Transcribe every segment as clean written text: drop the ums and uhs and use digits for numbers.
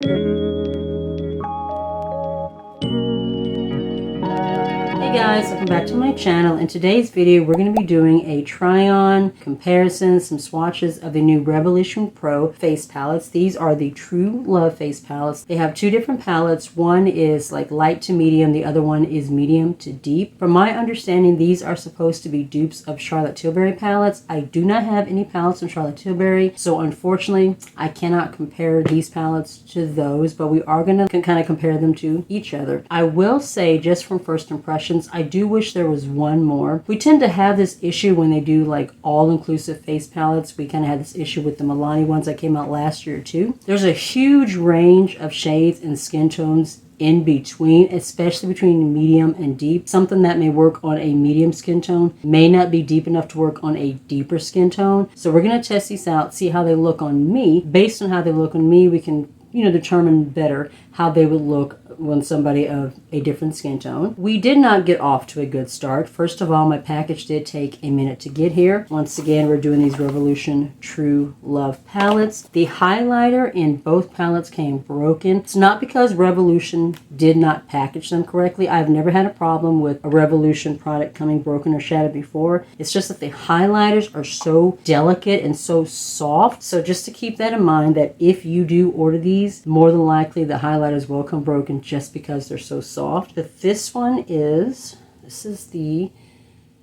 Hey guys, welcome back to my channel. In today's video, we're going to be doing a try-on comparison, some swatches of the new Revolution Pro face palettes. These are the True Love face palettes. They have two different palettes. One is like light to medium, the other one is medium to deep. From my understanding, these are supposed to be dupes of Charlotte Tilbury palettes. I do not have any palettes from Charlotte Tilbury, so unfortunately, I cannot compare these palettes to those, but we are going to kind of compare them to each other. I will say, just from first impressions, I do wish there was one more. We tend to have this issue when they do like all-inclusive face palettes. We kind of had this issue with the Milani ones that came out last year too. There's a huge range of shades and skin tones in between, especially between medium and deep. Something that may work on a medium skin tone may not be deep enough to work on a deeper skin tone. So we're going to test these out, see how they look on me. Based on how they look on me, we can determine better how they would look when somebody of a different skin tone. We did not get off to a good start. First of all, my package did take a minute to get here. Once again, we're doing these Revolution True Love palettes. The highlighter in both palettes came broken. It's not because Revolution did not package them correctly. I've never had a problem with a Revolution product coming broken or shattered before. It's just that the highlighters are so delicate and so soft. So just to keep that in mind, that if you do order these, more than likely the highlighters will come broken just because they're so soft. But this is the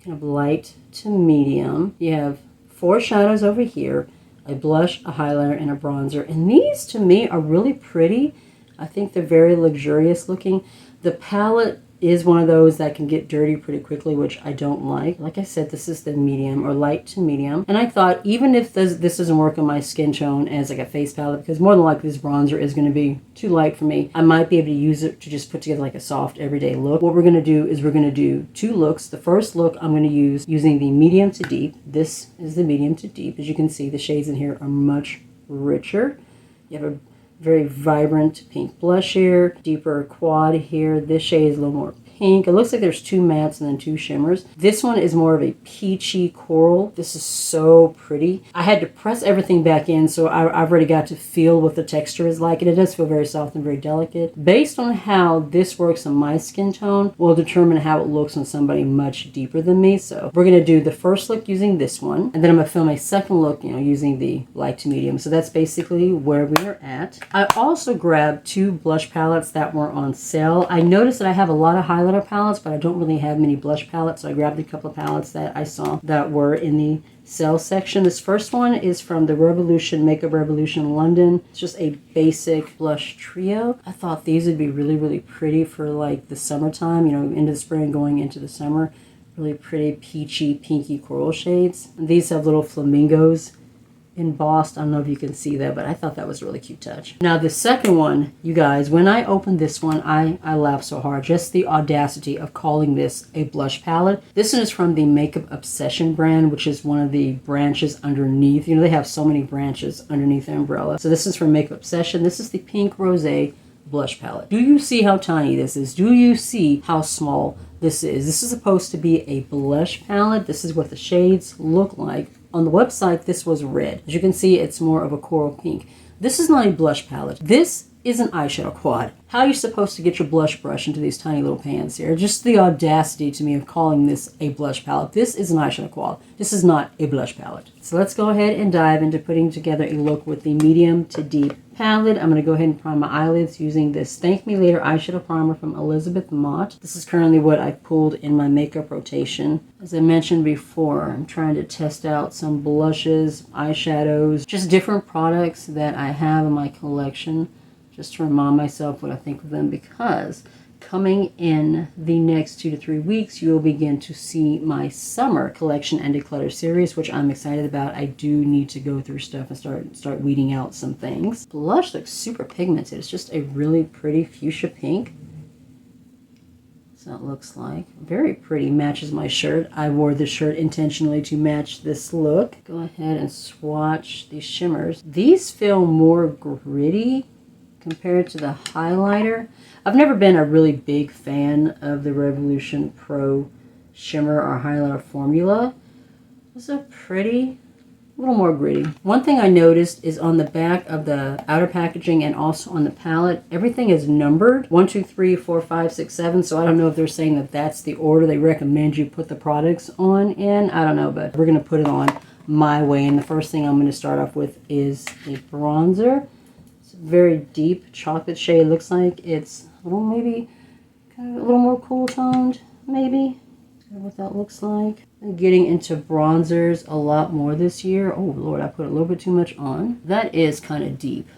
kind of light to medium. You have 4 shadows over here, a blush, a highlighter, and a bronzer. And these to me are really pretty. I think they're very luxurious looking. The palette is one of those that can get dirty pretty quickly, which I don't like. Like I said, this is the medium or light to medium. And I thought, even if this doesn't work on my skin tone as like a face palette, because more than likely this bronzer is going to be too light for me, I might be able to use it to just put together like a soft everyday look. What we're going to do is we're going to do 2 looks. The first look I'm going to use using the medium to deep. This is the medium to deep. As you can see, the shades in here are much richer. You have a very vibrant pink blush here, deeper quad here. This shade is a little more pink. It looks like there's 2 mattes and then 2 shimmers. This one is more of a peachy coral. This is so pretty. I had to press everything back in, so I've already got to feel what the texture is like, and it does feel very soft and very delicate. Based on how this works on my skin tone will determine how it looks on somebody much deeper than me. So we're going to do the first look using this one, and then I'm going to film a second look, using the light to medium. So that's basically where we are at. I also grabbed 2 blush palettes that were on sale. I noticed that I have a lot of highlighter palettes, but I don't really have many blush palettes, so I grabbed a couple of palettes that I saw that were in the sale section. This first one is from the Revolution Makeup Revolution London. It's just a basic blush trio. I thought these would be really, really pretty for like the summertime, into the spring going into the summer. Really pretty peachy, pinky coral shades. And these have little flamingos embossed. I don't know if you can see that, but I thought that was a really cute touch. Now the second one, you guys, when I opened this one, I laughed so hard. Just the audacity of calling this a blush palette. This one is from the Makeup Obsession brand, which is one of the branches underneath. They have so many branches underneath the umbrella. So this is from Makeup Obsession. This is the Pink Rosé blush palette. Do you see how tiny this is? Do you see how small this is? This is supposed to be a blush palette. This is what the shades look like. On the website, this was red. As you can see, it's more of a coral pink. This is not a blush palette. This is an eyeshadow quad. How are you supposed to get your blush brush into these tiny little pans here? Just the audacity to me of calling this a blush palette. This is an eyeshadow quad. This is not a blush palette. So let's go ahead and dive into putting together a look with the medium to deep palette. I'm going to go ahead and prime my eyelids using this Thank Me Later eyeshadow primer from Elizabeth Mott. This is currently what I pulled in my makeup rotation. As I mentioned before, I'm trying to test out some blushes, eyeshadows, just different products that I have in my collection, just to remind myself what I think of them, because coming in the next 2 to 3 weeks, you will begin to see my summer collection and declutter series, which I'm excited about. I do need to go through stuff and start weeding out some things. Blush looks super pigmented. It's just a really pretty fuchsia pink. So it looks like. Very pretty. Matches my shirt. I wore this shirt intentionally to match this look. Go ahead and swatch these shimmers. These feel more gritty compared to the highlighter. I've never been a really big fan of the Revolution Pro shimmer or highlighter formula. Those are pretty. a little more gritty. One thing I noticed is on the back of the outer packaging and also on the palette, everything is numbered 1, 2, 3, 4, 5, 6, 7. So I don't know if they're saying that that's the order they recommend you put the products on in. I don't know, but we're going to put it on my way. And the first thing I'm going to start off with is a bronzer. It's a very deep chocolate shade. Looks like it's a little, maybe kind of a little more cool toned, maybe. What that looks like. I'm getting into bronzers a lot more this year. Oh Lord, I put a little bit too much on. That is kind of deep.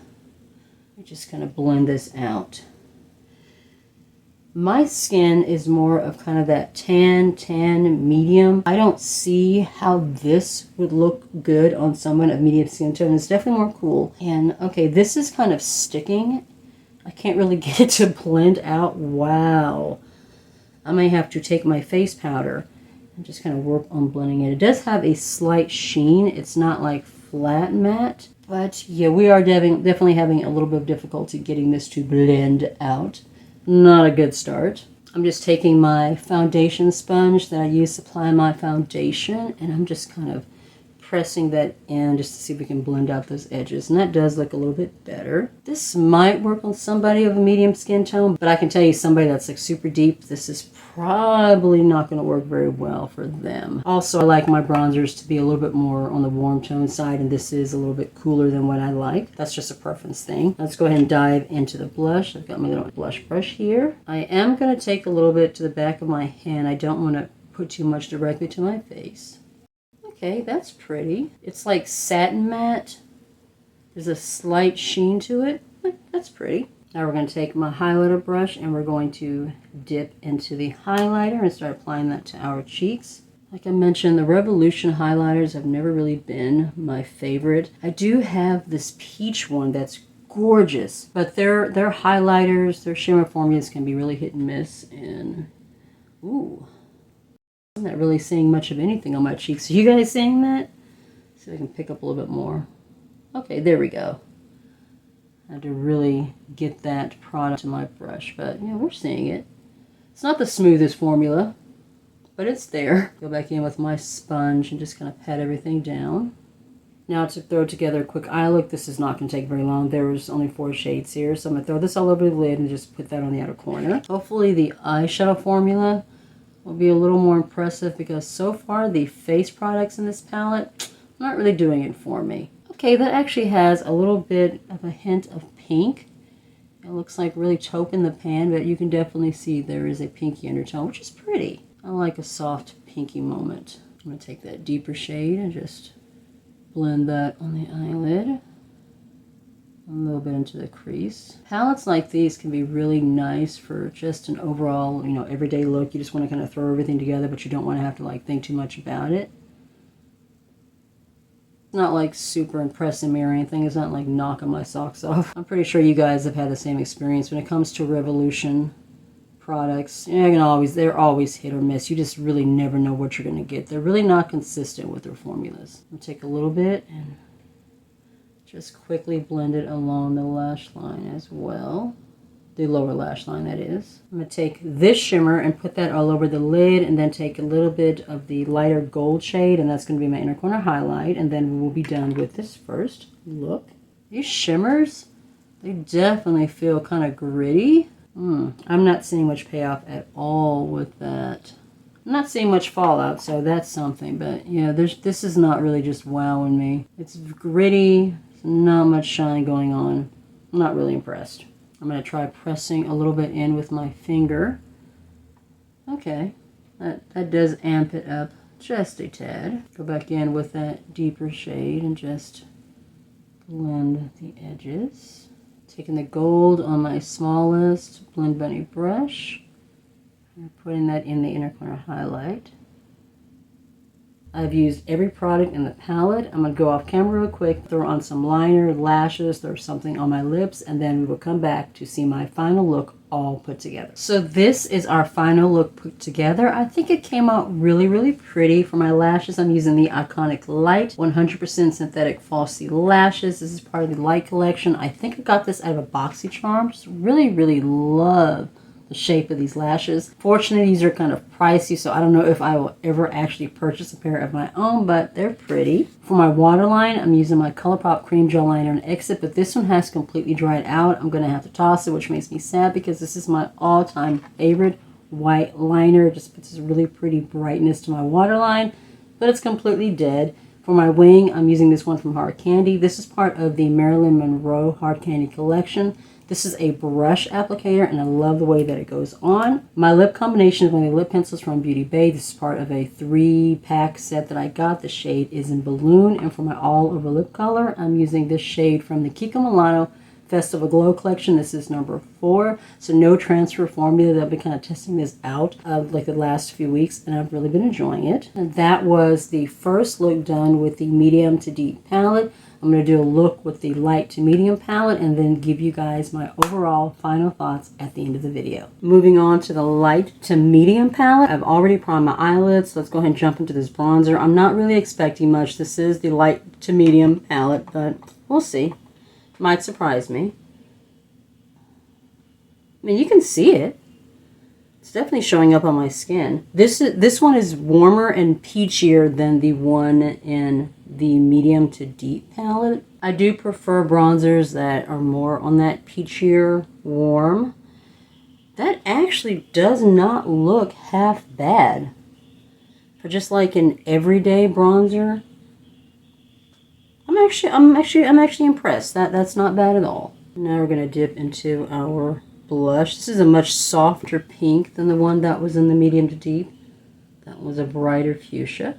I just kind of blend this out. My skin is more of kind of that tan medium. I don't see how this would look good on someone of medium skin tone. It's definitely more cool. And okay, this is kind of sticking. I can't really get it to blend out. Wow. I may have to take my face powder and just kind of work on blending it. It does have a slight sheen. It's not like flat matte. But yeah, we are definitely having a little bit of difficulty getting this to blend out. Not a good start. I'm just taking my foundation sponge that I use to apply my foundation, and I'm just kind of pressing that in just to see if we can blend out those edges. And that does look a little bit better. This might work on somebody of a medium skin tone, but I can tell you somebody that's like super deep, this is probably not going to work very well for them. Also, I like my bronzers to be a little bit more on the warm tone side, and this is a little bit cooler than what I like. That's just a preference thing. Let's go ahead and dive into the blush. I've got my little blush brush here. I am going to take a little bit to the back of my hand. I don't want to put too much directly to my face. Okay, that's pretty. It's like satin matte. There's a slight sheen to it. That's pretty. Now we're going to take my highlighter brush and we're going to dip into the highlighter and start applying that to our cheeks. Like I mentioned, the Revolution highlighters have never really been my favorite. I do have this peach one that's gorgeous, but their highlighters, their shimmer formulas can be really hit and miss. And ooh, I'm not really seeing much of anything on my cheeks. Are you guys seeing that? See if I can pick up a little bit more. Okay, there we go. I had to really get that product to my brush, but yeah, we're seeing it. It's not the smoothest formula, but it's there. Go back in with my sponge and just kind of pat everything down. Now to throw together a quick eye look. This is not going to take very long. There's only 4 shades here, so I'm going to throw this all over the lid and just put that on the outer corner. Hopefully the eyeshadow formula will be a little more impressive, because so far the face products in this palette, not really doing it for me. Okay, that actually has a little bit of a hint of pink. It looks like really taupe in the pan, but you can definitely see there is a pinky undertone, which is pretty. I like a soft pinky moment. I'm going to take that deeper shade and just blend that on the eyelid. A little bit into the crease. Palettes like these can be really nice for just an overall, everyday look. You just want to kind of throw everything together, but you don't want to have to like think too much about it. It's not like super impressing me or anything. It's not like knocking my socks off. I'm pretty sure you guys have had the same experience when it comes to Revolution products. They're always hit or miss. You just really never know what you're going to get. They're really not consistent with their formulas. I'll take a little bit and just quickly blend it along the lash line as well. The lower lash line, that is. I'm going to take this shimmer and put that all over the lid, and then take a little bit of the lighter gold shade, and that's going to be my inner corner highlight, and then we'll be done with this first look. These shimmers, they definitely feel kind of gritty. I'm not seeing much payoff at all with that. I'm not seeing much fallout, so that's something, but yeah, this is not really just wowing me. It's gritty, not much shine going on. I'm not really impressed. I'm going to try pressing a little bit in with my finger. Okay, that does amp it up just a tad. Go back in with that deeper shade and just blend the edges. Taking the gold on my smallest Blend Bunny brush and putting that in the inner corner highlight. I've used every product in the palette. I'm going to go off camera real quick, throw on some liner, lashes, throw something on my lips, and then we will come back to see my final look all put together. So this is our final look put together. I think it came out really, really pretty. For my lashes, I'm using the Iconic Light 100% synthetic falsy lashes. This is part of the Light collection. I think I got this out of a BoxyCharm. Just really, really love the shape of these lashes. Fortunately, these are kind of pricey, so I don't know if I will ever actually purchase a pair of my own, but they're pretty. For my waterline, I'm using my Colourpop Cream Gel Liner in Exit, but this one has completely dried out. I'm going to have to toss it, which makes me sad because this is my all-time favorite white liner. It just puts this really pretty brightness to my waterline, but it's completely dead. For my wing, I'm using this one from Hard Candy. This is part of the Marilyn Monroe Hard Candy collection. This is a brush applicator, and I love the way that it goes on. My lip combination is one of the lip pencils from Beauty Bay. This is part of a 3-pack set that I got. The shade is in Balloon, and for my all-over lip color, I'm using this shade from the Kiko Milano Festival Glow collection. This is number 4, so no transfer formula. I've been kind of testing this out like the last few weeks, and I've really been enjoying it. And that was the first look done with the medium to deep palette. I'm going to do a look with the light to medium palette and then give you guys my overall final thoughts at the end of the video. Moving on to the light to medium palette. I've already primed my eyelids. Let's go ahead and jump into this bronzer. I'm not really expecting much. This is the light to medium palette, but we'll see. Might surprise me. I mean, you can see it. It's definitely showing up on my skin. This one is warmer and peachier than the one in the medium to deep palette. I do prefer bronzers that are more on that peachier warm. That actually does not look half bad. For just like an everyday bronzer, I'm actually impressed. That's not bad at all. Now we're gonna dip into our blush. This is a much softer pink than the one that was in the medium to deep. That was a brighter fuchsia.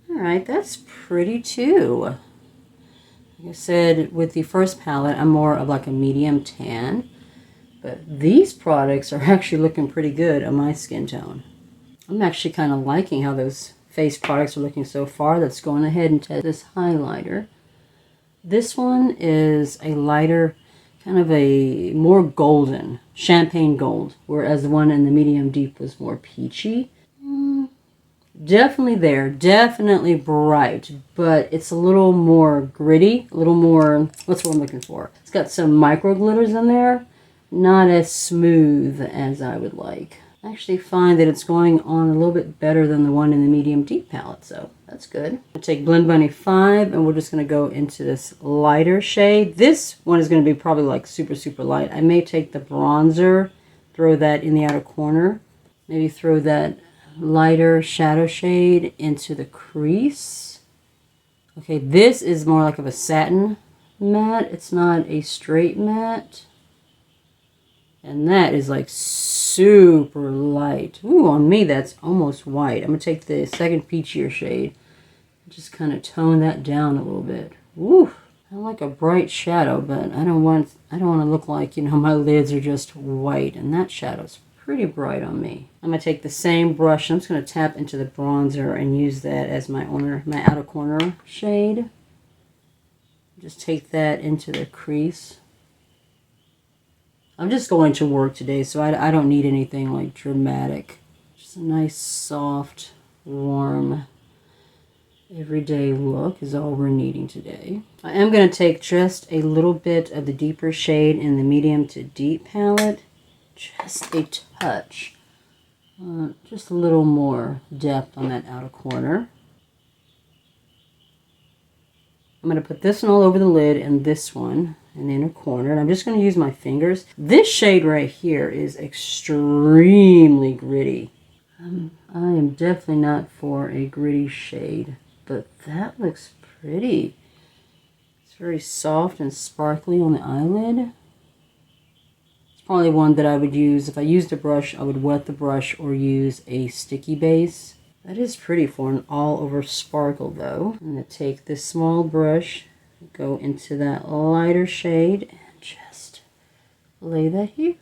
Alright, that's pretty too. Like I said, with the first palette, I'm more of like a medium tan. But these products are actually looking pretty good on my skin tone. I'm actually kind of liking how those face products are looking so far. Let's go on ahead and test this highlighter. This one is a lighter, kind of a more golden, champagne gold, whereas the one in the medium deep was more peachy. Definitely there, definitely bright, but it's a little more gritty, a little more, what's what I'm looking for? It's got some micro glitters in there, not as smooth as I would like. I actually find that it's going on a little bit better than the one in the medium deep palette, so that's good. I'll take Blend Bunny 5, and we're just going to go into this lighter shade. This one is going to be probably like super, super light. I may take the bronzer, throw that in the outer corner, maybe throw that lighter shadow shade into the crease. Okay, this is more like of a satin matte. It's not a straight matte. And that is like super light. Ooh, on me that's almost white. I'm going to take the second peachier shade and just kind of tone that down a little bit. Ooh, I like a bright shadow, but I don't want to look like, you know, my lids are just white, and that shadow's pretty bright on me. I'm going to take the same brush. I'm just going to tap into the bronzer and use that as my outer corner shade. Just take that into the crease. I'm just going to work today, so I don't need anything like dramatic. Just a nice, soft, warm, everyday look is all we're needing today. I am going to take just a little bit of the deeper shade in the medium to deep palette. Just a touch. Just a little more depth on that outer corner. I'm going to put this one all over the lid and this one in the inner corner. And I'm just going to use my fingers. This shade right here is extremely gritty. I am definitely not for a gritty shade, but that looks pretty. It's very soft and sparkly on the eyelid. Probably one that I would use. If I used a brush, I would wet the brush or use a sticky base. That is pretty for an all-over sparkle, though. I'm going to take this small brush, go into that lighter shade, and just lay that here.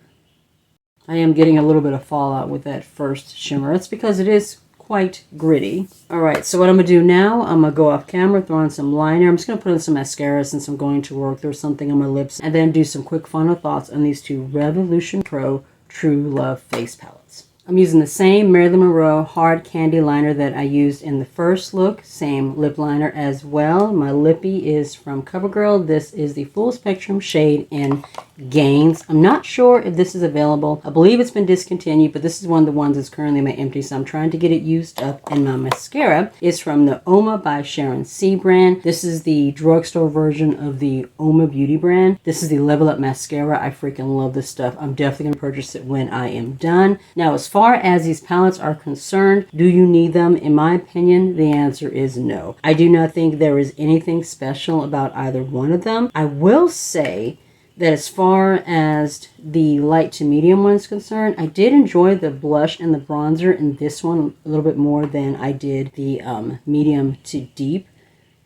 I am getting a little bit of fallout with that first shimmer. That's because it is quite gritty. Alright, so what I'm going to do now, I'm going to go off camera, throw on some liner. I'm just going to put on some mascara since I'm going to work. There's something on my lips. And then do some quick final thoughts on these two Revolution Pro True Love face palettes. I'm using the same Marilyn Monroe hard candy liner that I used in the first look. Same lip liner as well. My lippy is from CoverGirl. This is the full spectrum shade in Gains. I'm not sure if this is available. I believe it's been discontinued, but this is one of the ones that's currently in my empty, so I'm trying to get it used up. And my mascara is from the Oma by Sharon C brand. This is the drugstore version of the Oma Beauty brand. This is the Level Up mascara. I freaking love this stuff. I'm definitely going to purchase it when I am done. Now, as far as these palettes are concerned, do you need them? In my opinion, the answer is no. I do not think there is anything special about either one of them. I will say that as far as the light to medium one is concerned, I did enjoy the blush and the bronzer in this one a little bit more than I did the medium to deep,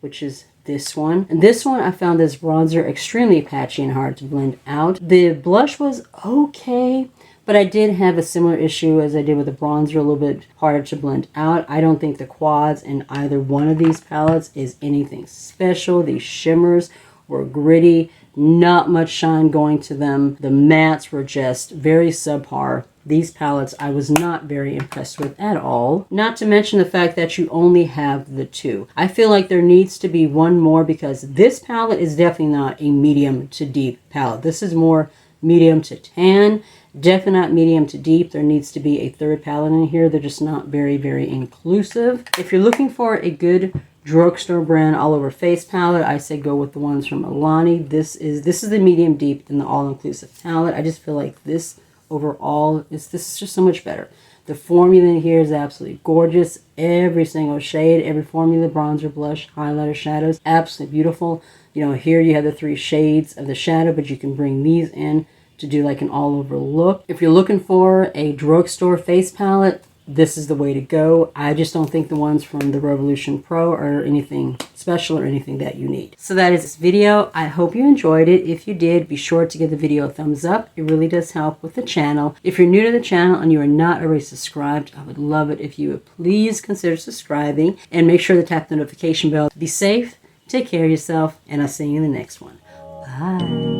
which is this one. And this one, I found this bronzer extremely patchy and hard to blend out. The blush was okay, but I did have a similar issue as I did with the bronzer, a little bit harder to blend out. I don't think the quads in either one of these palettes is anything special. These shimmers were gritty, not much shine going to them. The mattes were just very subpar. These palettes I was not very impressed with at all. Not to mention the fact that you only have the two. I feel like there needs to be one more because this palette is definitely not a medium to deep palette. This is more medium to tan. Definitely not medium to deep. There needs to be a third palette in here. They're just not very, very inclusive. If you're looking for a good drugstore brand all over face palette, I say go with the ones from Alani. This is the medium deep than the all-inclusive palette. I just feel like this overall this is just so much better. The formula in here is absolutely gorgeous. Every single shade, every formula, bronzer, blush, highlighter, shadows, absolutely beautiful. You know, here you have the 3 shades of the shadow, but you can bring these in to do like an all-over look. If you're looking for a drugstore face palette, this is the way to go. I just don't think the ones from the Revolution Pro are anything special or anything that you need. So that is this video. I hope you enjoyed it. If you did, be sure to give the video a thumbs up. It really does help with the channel. If you're new to the channel and you are not already subscribed, I would love it if you would please consider subscribing and make sure to tap the notification bell. Be safe, take care of yourself, and I'll see you in the next one. Bye.